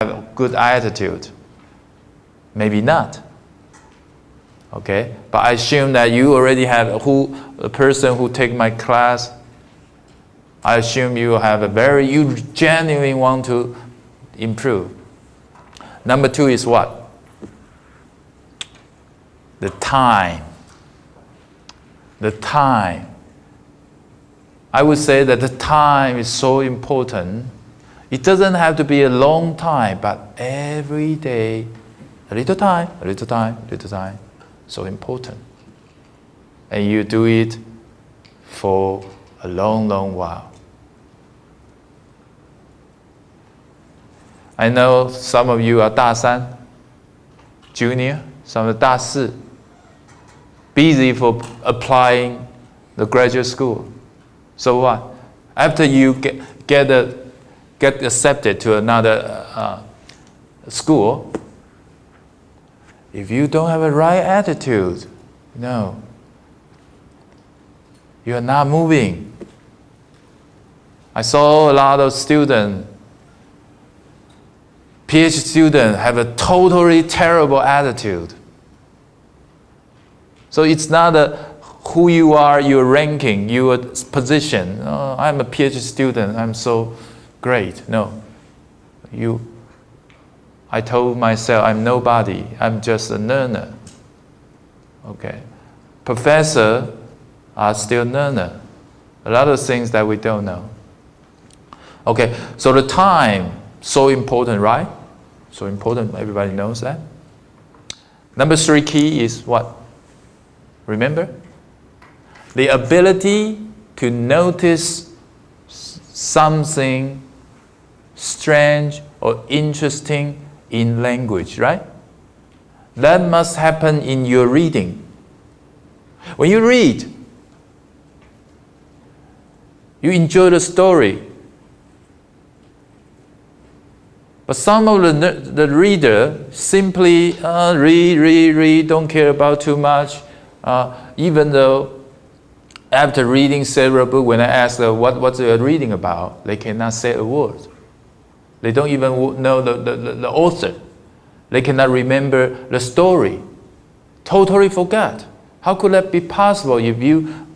have a good attitude? Maybe not. Okay, but I assume that you already have a person who take my class. I assume you have you genuinely want to improve. Number 2 is what? The time. The time. I would say that the time is so important. It doesn't have to be a long time, but every day, a little time, a little time, a little time. So important. And you do it for a long, long while. I know some of you are 大三, junior, some are 大四, busy for applying the graduate school. So what? After you get accepted to another school, if you don't have a right attitude, no, you are not moving. I saw a lot of students, PhD students, have a totally terrible attitude. So it's not who you are, your ranking, your position. Oh, I'm a PhD student, I'm so great. No. I told myself I'm nobody, I'm just a learner. Okay. Professors are still learner. A lot of things that we don't know. Okay, so the time, so important, right? So important, everybody knows that. Number 3 key is what? Remember? The ability to notice something strange or interesting in language, right? That must happen in your reading. When you read, you enjoy the story. But some of the reader simply read, don't care about too much. Even though after reading several books, when I ask them what they're reading about, they cannot say a word. They don't even know the author. They cannot remember the story. Totally forgot. How could that be possible if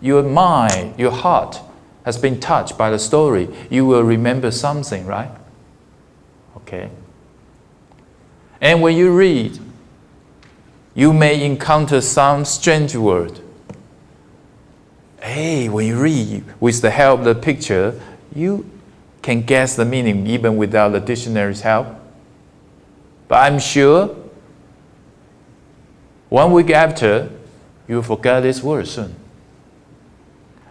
your mind, your heart has been touched by the story? You will remember something, right? Okay. And when you read, you may encounter some strange word. Hey, when you read with the help of the picture, you can guess the meaning even without the dictionary's help. But I'm sure 1 week after, you'll forget this word soon.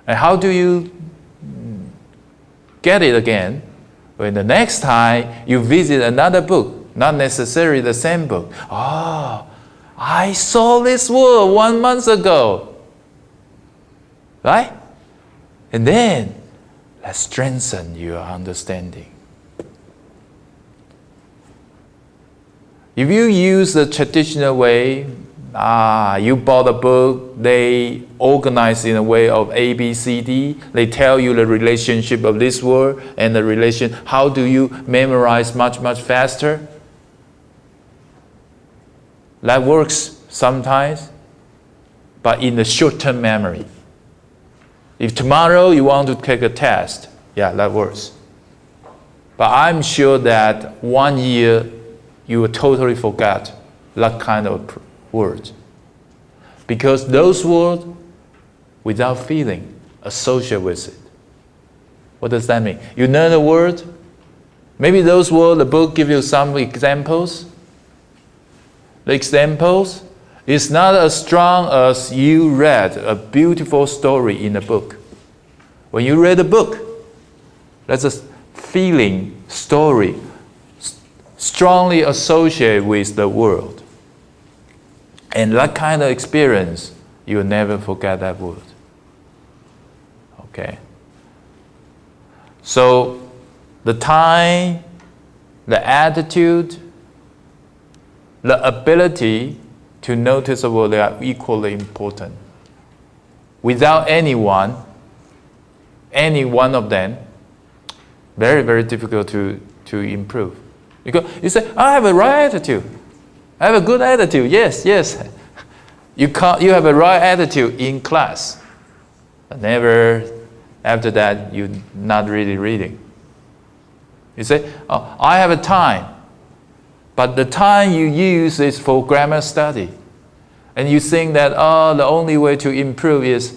And how do you get it again? When the next time you visit another book, not necessarily the same book. Oh, I saw this word 1 month ago. Right? And then, let's strengthen your understanding. If you use the traditional way, you bought a book, they organize in a way of A, B, C, D. They tell you the relationship of this word and the relation. How do you memorize much, much faster? That works sometimes, but in the short-term memory. If tomorrow you want to take a test, yeah, that works. But I'm sure that 1 year you will totally forget that kind of words. Because those words, without feeling, associate with it. What does that mean? You learn a word, maybe those words, the book gives you some examples. The examples is not as strong as you read a beautiful story in a book. When you read a book, that's a feeling, story, strongly associated with the world. And that kind of experience, you'll never forget that word. Okay? So, the time, the attitude, the ability to notice a word, they are equally important. Without any one of them, very, very difficult to improve. Because you say, I have a right attitude. I have a good attitude. Yes, yes. You have a right attitude in class. But never, after that, you're not really reading. You say, oh, I have a time. But the time you use is for grammar study. And you think that, oh, the only way to improve is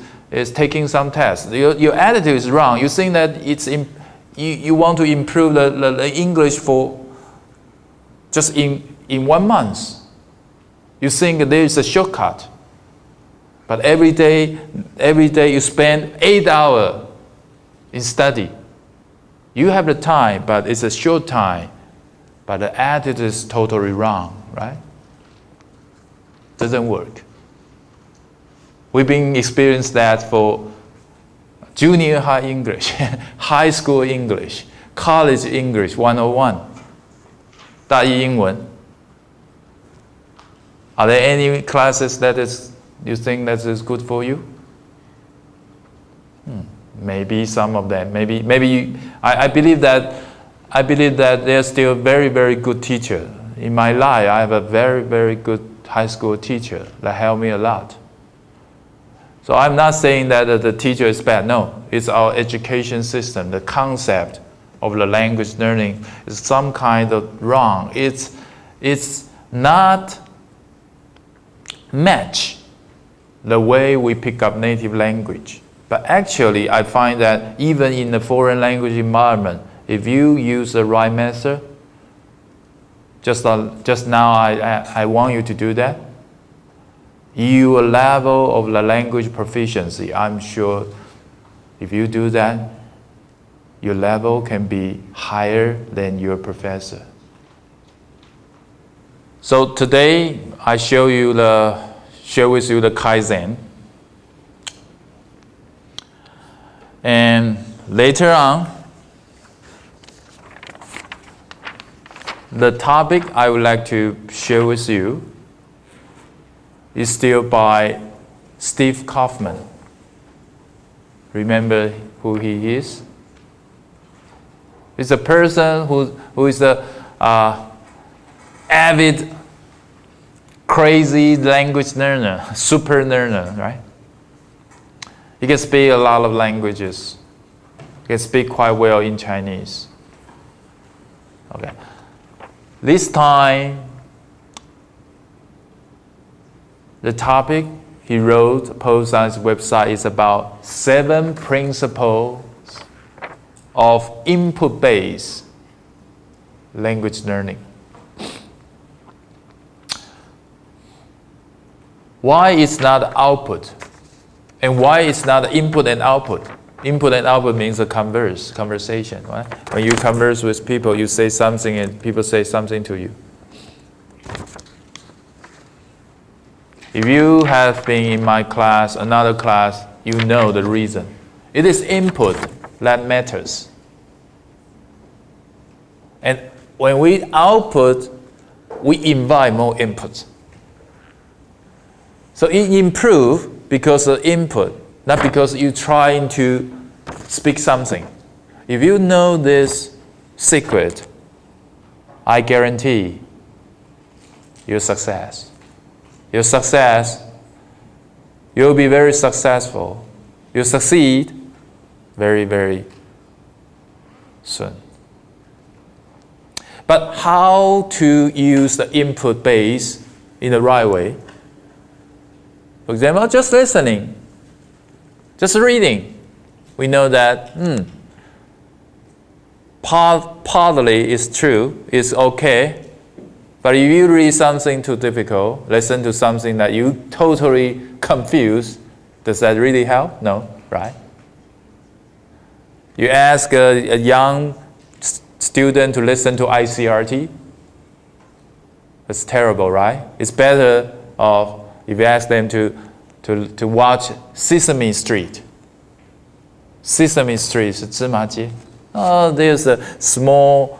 taking some tests. Your attitude is wrong. You think that you want to improve the English for just in 1 month. You think there is a shortcut. But every day you spend 8 hours in study. You have the time, but it's a short time. But the attitude is totally wrong, right? Doesn't work. We've been experiencing that for junior high English, high school English, college English 101, 大一英文. Are there any classes that you think that is good for you? Maybe some of them. I believe that they're still very, very good teacher. In my life, I have a very, very good high school teacher that helped me a lot. So I'm not saying that the teacher is bad. No, it's our education system. The concept of the language learning is some kind of wrong. It's not match the way we pick up native language. But actually, I find that even in the foreign language environment, if you use the right method, just now I want you to do that, your level of the language proficiency, I'm sure if you do that, your level can be higher than your professor. So today I share with you the Kaizen. And later on, the topic I would like to share with you is still by Steve Kaufman. Remember who he is? He's a person who is a avid, crazy language learner, super learner, right? He can speak a lot of languages. He can speak quite well in Chinese. Okay. This time, the topic he wrote, post on his website, is about 7 principles of input-based language learning. Why it's not output? And why it's not input and output? Input and output means a conversation, right? When you converse with people, you say something and people say something to you. If you have been in my class, another class, you know the reason. It is input that matters. And when we output, we invite more input. So it improves because of input, not because you're trying to speak something. If you know this secret, I guarantee your success. Your success, you'll be very successful. You'll succeed very, very soon. But how to use the input base in the right way? For example, just listening, just reading. We know that partly is true, it's okay. But if you read something too difficult, listen to something that you totally confused, does that really help? No, right? You ask a young student to listen to ICRT, it's terrible, right? It's better if you ask them to watch Sesame Street. Sesame Street is 芝麻街. Oh, there's a small